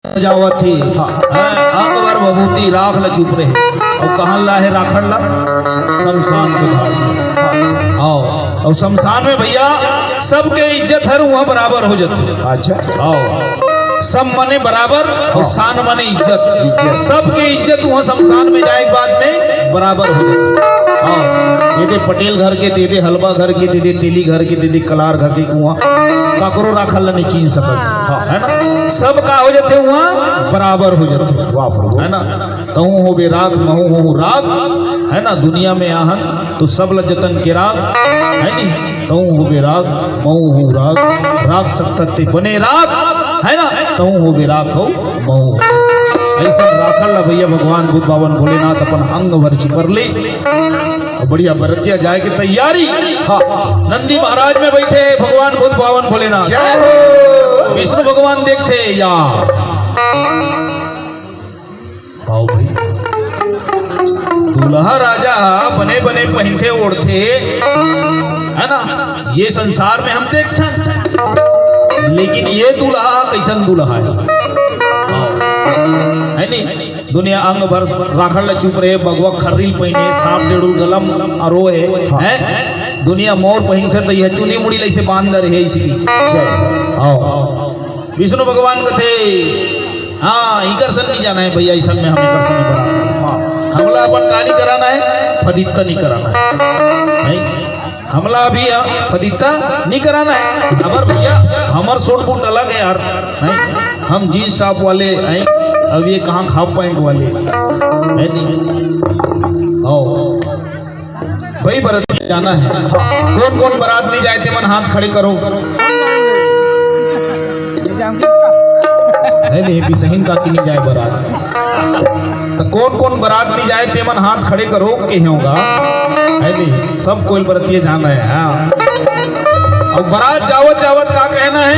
जावत थी अंगवर भभूति राख ल चुप रहे और कहन ला है राखड़ ला शमशान के घाट और शमशान में भैया सबके इज्जत हर वहाँ बराबर हो जाती। अच्छा आओ सब मने बराबर और शान मने इज्जत सबके इज्जत वहाँ शमशान में जाए के बाद में बराबर हो जाती। दे दे पटेल घर के, दे दे हलवा घर के, दे दे तेली घर के, दे दे कलार घर के, वहाँ काकरो राखल नहीं चीन सकस है ना। सब का हो जाते वहाँ बराबर हो जाते है ना। तहु हो बे राग महू हो राग है ना। दुनिया में आहन तो सब ल जतन के राग है नी। तहु हो बे राग महू हो राग राग सकते बने राग है ना। तहु हो बे राग हो महू ऐसा राखल ला भैया भगवान बुद्ध बावन भोलेनाथ अपन अंग भर चिपर ले और बढ़िया बरतिया जाए की तैयारी। हाँ नंदी महाराज में बैठे भगवान बुद्ध बावन भोलेनाथ, विष्णु भगवान देखते या आओ भाई दूल्हा राजा बने बने पहनते ओढ़ते है ना। ये संसार में हम देखते लेकिन ये दूल्हा कैसन दूल्हा है नहीं। दुनिया अंग भर राखल चुप रहे, बगवा खर्रील पहने, सांप डेड़ू गलम अरोहे है। दुनिया मोर पहनते तो यह चुनी मुड़ी लैसे बांध रहे इसकी। विष्णु भगवान कथे हाँ इकरसन नहीं जाना है भैया, ऐसा में हम इकरसन नहीं कराना। हमला अपन गाली कराना है, फदित्ता नहीं कराना है। हमला भी फदित्ता नहीं कराना है। अबर भैया हमार सूट बूट अलग है यार है? हम जीन्स टॉप वाले हैं, अब ये कहाँ हाफ पैंट वाले है नहीं। आओ भाई बरात जाना है। कौन कौन बारात नहीं जाए थे मन हाथ खड़े करो है नहीं। बिसहीन का कि नहीं जाए बारात तो कौन कौन बारात नहीं जाए थे मन हाथ खड़े करो के होगा है नहीं। सब कोई बरतिये जाना है। हाँ और बारात जावत जावत का कहना है,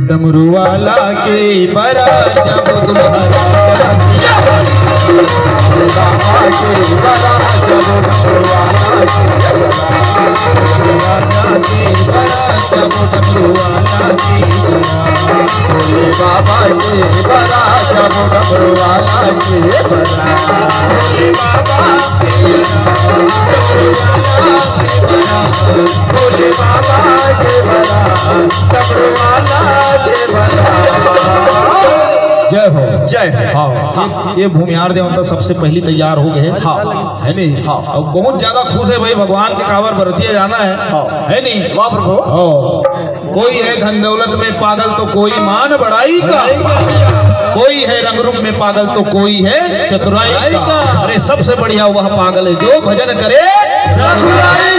डमरू वाला के बारात जब जय हो जय। हाँ ये भूमिहार देवता सबसे पहली तैयार हो गए। हाँ है नहीं। हाँ और बहुत ज्यादा खुश है भाई भगवान के कावर बरतिया जाना है। हाँ है नहीं। वाह प्रभु कोई है धन दौलत में पागल तो कोई मान बड़ाई का, कोई है रंग रूप में पागल तो कोई है चतुराई का। अरे सबसे बढ़िया वह पागल है जो भजन करे रघुराई।